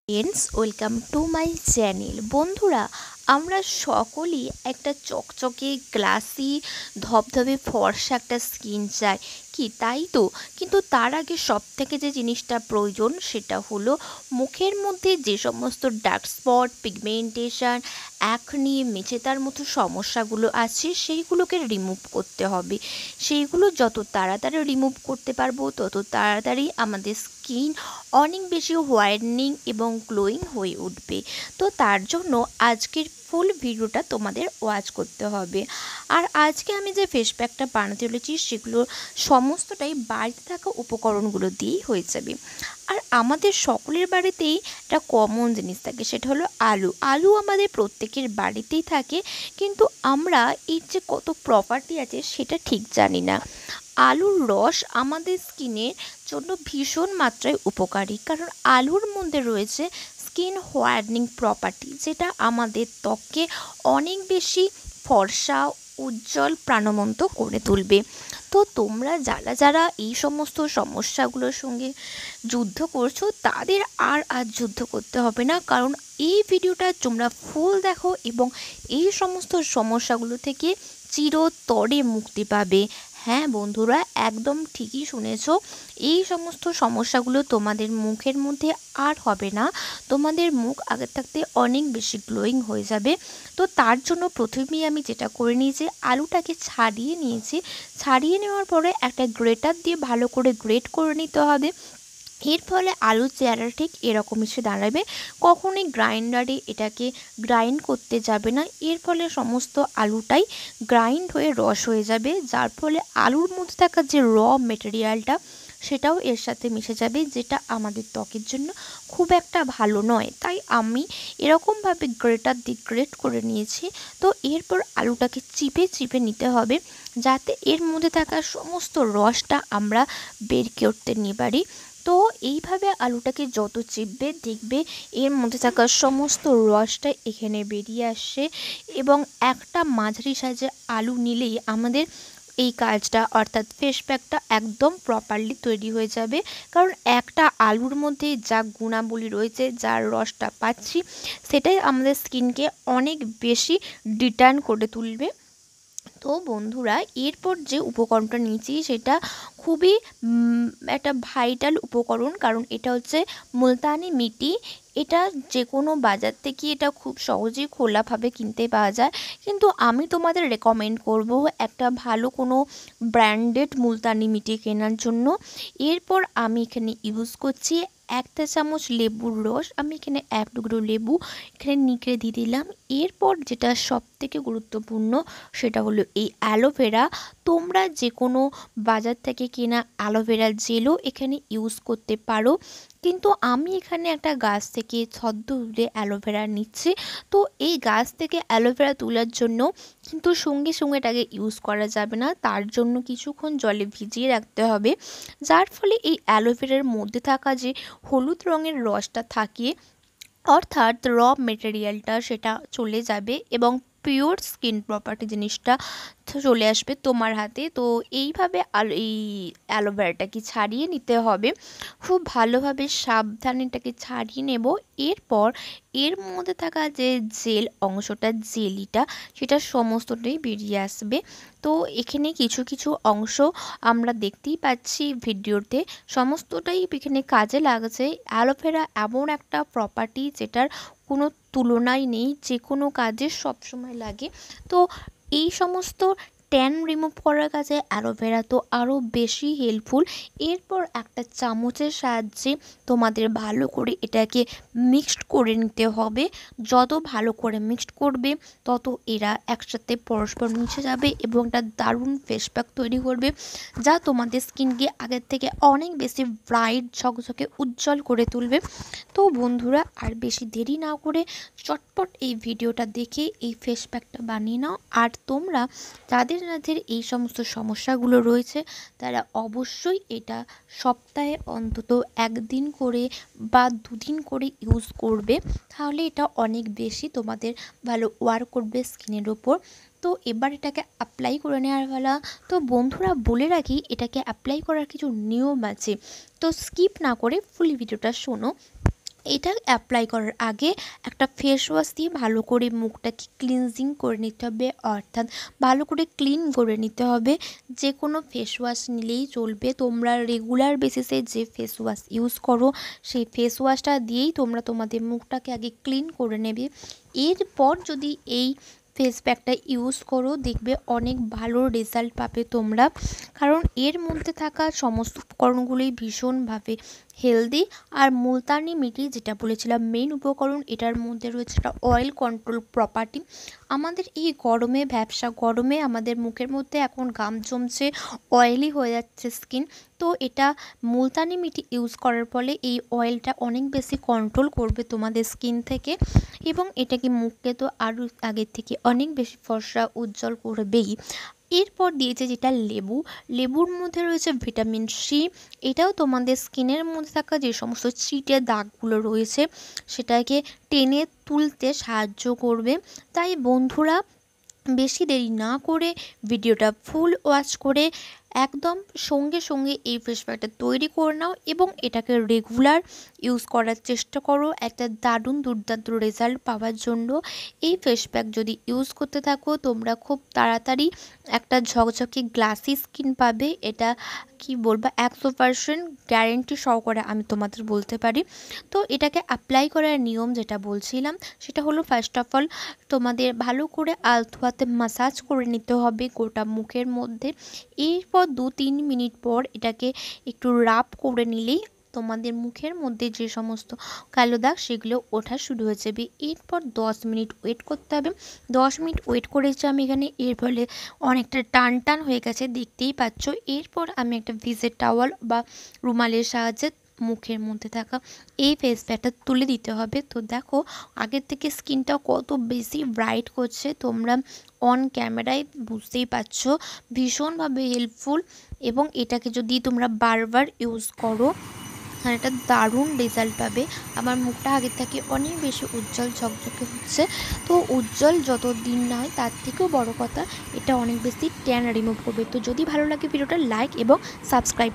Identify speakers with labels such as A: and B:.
A: Friends, welcome to my channel. বন্ধুরা, আমরা সকলেই একটা চকচকে গ্লাসি ধবধবে ফর্সা একটা স্কিন চাই, কি তাই তো? কিন্তু তার আগে সব থেকে যে জিনিসটা প্রয়োজন সেটা হলো মুখের মধ্যে যে সমস্ত ডার্ক স্পট, পিগমেন্টেশন, অ্যাকনি, মেচেদার মতো সমস্যাগুলো আছে সেইগুলোকে রিমুভ করতে হবে। সেইগুলো যত তাড়াতাড়ি রিমুভ করতে পারবো তত তাড়াতাড়ি আমাদের স্কিন অনেক বেশি হোয়াইটনিং এবং গ্লোয়িং হয়ে উঠবে। তো তার জন্য আজকের ফুল ভিডিওটা তোমাদের ওয়াচ করতে হবে। আর আজকে আমি যে ফেস প্যাকটা বানাতে চলেছি সেগুলো সমস্তটাই বাড়িতে থাকা উপকরণগুলো দিয়েই হয়ে যাবে। আর আমাদের সকলের বাড়িতেই একটা কমন জিনিস থাকে, সেটা হলো আলু। আলু আমাদের প্রত্যেকের বাড়িতেই থাকে, কিন্তু আমরা এর যে কত প্রপার্টি আছে সেটা ঠিক জানি না। আলুর রস আমাদের স্কিনের জন্য ভীষণ মাত্রায় উপকারী, কারণ আলুর মধ্যে রয়েছে স্কিন হোয়াইটনিং প্রপার্টি, যেটা আমাদের ত্বককে অনেক বেশি ফর্সা, উজ্জ্বল, প্রাণবন্ত করে তুলবে। তো তোমরা যারা যারা এই সমস্ত সমস্যাগুলোর সঙ্গে যুদ্ধ করছো তাদের আর যুদ্ধ করতে হবে না, কারণ এই ভিডিওটা তোমরা ফুল দেখো এবং এই সমস্ত সমস্যাগুলো থেকে চিরতরে মুক্তি পাবে। হ্যাঁ বন্ধুরা, একদম ঠিকই শুনেছ। এই সমস্ত সমস্যাগুলো তোমাদের মুখের মধ্যে আর হবে না। তোমাদের মুখ আগের থাকতে অনেক বেশি গ্লোয়িং হয়ে যাবে। তো তার জন্য প্রথমেই আমি যেটা করে নিয়েছি, আলুটাকে ছাড়িয়ে নিয়েছি। ছাড়িয়ে নেওয়ার পরে একটা গ্রেটার দিয়ে ভালো করে গ্রেট করে নিতে হবে। এর ফলে আলুর চেহারা ঠিক এরকম এসে দাঁড়াবে। কখনোই গ্রাইন্ডারে এটাকে গ্রাইন্ড করতে যাবে না, এর ফলে সমস্ত আলুটাই গ্রাইন্ড হয়ে রস হয়ে যাবে, যার ফলে আলুর মধ্যে থাকা যে মেটেরিয়ালটা সেটাও এর সাথে মিশে যাবে, যেটা আমাদের ত্বকের জন্য খুব একটা ভালো নয়। তাই আমি এরকমভাবে গ্রেটার দিয়ে গ্রেট করে নিয়েছি। তো এরপর আলুটাকে চিপে চিপে নিতে হবে, যাতে এর মধ্যে থাকা সমস্ত রসটা আমরা বের করতে নিতে পারি। তো এইভাবে আলুটাকে যত চিপবে দেখবে এর মধ্যে থাকা সমস্ত রসটা এখানে বেরিয়ে আসছে। এবং একটা মাঝারি সাইজের আলু নিলেই আমাদের এই কাজটা, অর্থাৎ ফেস প্যাকটা একদম প্রপারলি তৈরি হয়ে যাবে। কারণ একটা আলুর মধ্যে যা গুণাবলী রয়েছে, যার রসটা পাচ্ছি, সেটাই আমাদের স্কিনকে অনেক বেশি রিটার্ন করে তুলবে। তো বন্ধুরা, এরপর যে উপকরণটা নিয়েছি সেটা খুবই একটা ভাইটাল উপকরণ, কারণ এটা হচ্ছে মুলতানি মিটি। এটা যে কোনো বাজার থেকে এটা খুব সহজেই খোলাভাবে কিনতে পাওয়া যায়, কিন্তু আমি তোমাদের রেকমেন্ড করব একটা ভালো কোনো ব্র্যান্ডেড মুলতানি মিটি কেনার জন্য। এরপর আমি এখানে ইউজ করছি 1 চামচ লেবুর রস। আমি এখানে 1 টুকরো লেবু এখানে নিগড়ে দিয়ে দিলাম। এরপর যেটা সব থেকে গুরুত্বপূর্ণ সেটা হলো এই অ্যালোভেরা। তোমরা যে কোনো বাজার থেকে কেনা অ্যালোভেরা জেলও এখানে ইউজ করতে পারো, কিন্তু আমি এখানে একটা গাছ থেকে ছদ্ম তুলে অ্যালোভেরা নিচ্ছি। তো এই গাছ থেকে অ্যালোভেরা তোলার জন্য কিন্তু সঙ্গে সঙ্গে এটাকে ইউজ করা যাবে না, তার জন্য কিছুক্ষণ জলে ভিজিয়ে রাখতে হবে, যার ফলে এই অ্যালোভেরার মধ্যে থাকা যে হলুদ রঙের রসটা থাকে, অর্থাৎ মেটেরিয়ালটা, সেটা চলে যাবে এবং পিওর স্কিন প্রপার্টি জিনিসটা চলে আসবে তোমার হাতে। তো এইভাবে এই অ্যালোভেরাটাকে ছাড়িয়ে নিতে হবে, খুব ভালোভাবে সাবধানে এটাকে ছাড়িয়ে নেব। এরপর এর মধ্যে থাকা যে জেল অংশটা, জেলিটা, সেটা সমস্তটাই বেরিয়ে আসবে। তো এখানে কিছু কিছু অংশ আমরা দেখতেই পাচ্ছি ভিডিওতে, সমস্তটাই এখানে কাজে লাগছে। অ্যালোভেরা এমন একটা প্রপার্টি যেটার কোনো তুলনাই নেই, যে কোনো কাজে সবসময় লাগে। তো এই সমস্ত ট্যান রিমুভ করার কাজে অ্যালোভেরা তো আরও বেশি হেল্পফুল। এরপর একটা চামচের সাহায্যে তোমাদের ভালো করে এটাকে মিক্সড করে নিতে হবে। যত ভালো করে মিক্সড করবে তত এরা একসাথে পরস্পর মিশে যাবে এবং একটা দারুণ ফেস প্যাক তৈরি করবে, যা তোমাদের স্কিনকে আগের থেকে অনেক বেশি ব্রাইট, ঝকঝকে, উজ্জ্বল করে তুলবে। তো বন্ধুরা, আর বেশি দেরি না করে চটপট এই ভিডিওটা দেখে এই ফেস প্যাকটা বানিয়ে নাও। আর তোমরা যাদের যাদের এই সমস্ত সমস্যাগুলো রয়েছে তারা অবশ্যই এটা সপ্তাহে অন্তত 1 দিন করে বা 2 দিন করে ইউজ করবে, তাহলে এটা অনেক বেশি তোমাদের ভালো ওয়ার্ক করবে স্কিনের ওপর। তো এবার এটাকে অ্যাপ্লাই করে নেওয়ার বেলা। তো বন্ধুরা, বলে রাখি এটাকে অ্যাপ্লাই করার কিছু নিয়ম আছে, তো স্কিপ না করে ফুল ভিডিওটা শোনো। এটা অ্যাপ্লাই করার আগে একটা ফেস ওয়াশ দিয়ে ভালো করে মুখটাকে ক্লিনজিং করে নিতে হবে, অর্থাৎ ভালো করে ক্লিন করে নিতে হবে। যে কোনো ফেস ওয়াশ নিলেই চলবে, তোমরা রেগুলার বেসিসে যে ফেস ওয়াশ ইউজ করো সেই ফেস ওয়াশটা দিয়েই তোমরা তোমাদের মুখটাকে আগে ক্লিন করে নেবে। এরপর যদি এই ফেস প্যাকটা ইউজ করো দেখবে অনেক ভালো রেজাল্ট পাবে তোমরা, কারণ এর মধ্যে থাকা সমস্ত উপকরণগুলোই ভীষণভাবে হেলদি। আর মুলতানি মিটি যেটা বলেছিলাম মেন উপকরণ, এটার মধ্যে রয়েছে একটা অয়েল কন্ট্রোল প্রপার্টি। আমাদের এই গরমে, ভ্যাপসা গরমে আমাদের মুখের মধ্যে এখন ঘাম জমছে, অয়েলি হয়ে যাচ্ছে স্কিন, তো এটা মুলতানি মিটি ইউজ করার ফলে এই অয়েলটা অনেক বেশি কন্ট্রোল করবে তোমাদের স্কিন থেকে, এবং এটাকে মুখকে তো আরও আগের থেকে অনেক বেশি ফর্সা উজ্জ্বল করবেই। এরপর দিয়েছে যেটা লেবু, লেবুর মধ্যে রয়েছে ভিটামিন সি। এটাও তোমাদের স্কিনের মধ্যে থাকা যে সমস্ত ছিটে দাগগুলো রয়েছে সেটাকে টেনে তুলতে সাহায্য করবে। তাই বন্ধুরা, বেশি দেরি না করে ভিডিওটা ফুল ওয়াচ করে একদম সঙ্গে সঙ্গে এই ফেস প্যাকটা তৈরি করে নাও এবং এটাকে রেগুলার ইউজ করার চেষ্টা করো একটা দারুণ দুর্দান্ত রেজাল্ট পাওয়ার জন্য। এই ফেস প্যাক যদি ইউজ করতে থাকো তোমরা খুব তাড়াতাড়ি একটা ঝকঝকে গ্লাসি স্কিন পাবে। এটা কি বলবো, 100% গ্যারেন্টি সহকারে আমি তোমাদের বলতে পারি। তো এটাকে অ্যাপ্লাই করার নিয়ম যেটা বলছিলাম সেটা হলো, ফার্স্ট অফ অল তোমাদের ভালো করে আলতো হাতে মাসাজ করে নিতে হবে গোটা মুখের মধ্যে। এরপর 2-3 মিনিট পর এটাকে একটু রাব করে নিলেই তোমাদের মুখের মধ্যে যে সমস্ত কালো দাগ সেগুলো ওঠা শুরু হয়ে যাবে। এরপর 10 মিনিট ওয়েট করতে হবে। 10 মিনিট ওয়েট করেছি আমি এখানে, এর ফলে অনেকটা টান টান হয়ে গেছে দেখতেই পাচ্ছ। এরপর আমি একটা ভিজে টাওয়াল বা রুমালের সাহায্যে মুখের মধ্যে থাকা এই ফেস প্যাকটা তুলে দিতে হবে। তো দেখো আগের থেকে স্কিনটা কত বেশি ব্রাইট করছে, তোমরা অন ক্যামেরায় বুঝতেই পারছো, ভীষণভাবে হেল্পফুল। এবং এটাকে যদি তোমরা বারবার ইউজ করো আর একটা দারুণ রেজাল্ট পাবে। আমার মুখটা আগের থেকে অনেক বেশি উজ্জ্বল ঝকঝকে হচ্ছে। তো উজ্জ্বল যত দিন না হয় তার থেকেও বড় কথা, এটা অনেক বেশি ট্যান রিমুভ করবে। তো যদি ভালো লাগে ভিডিওটা লাইক এবং সাবস্ক্রাইব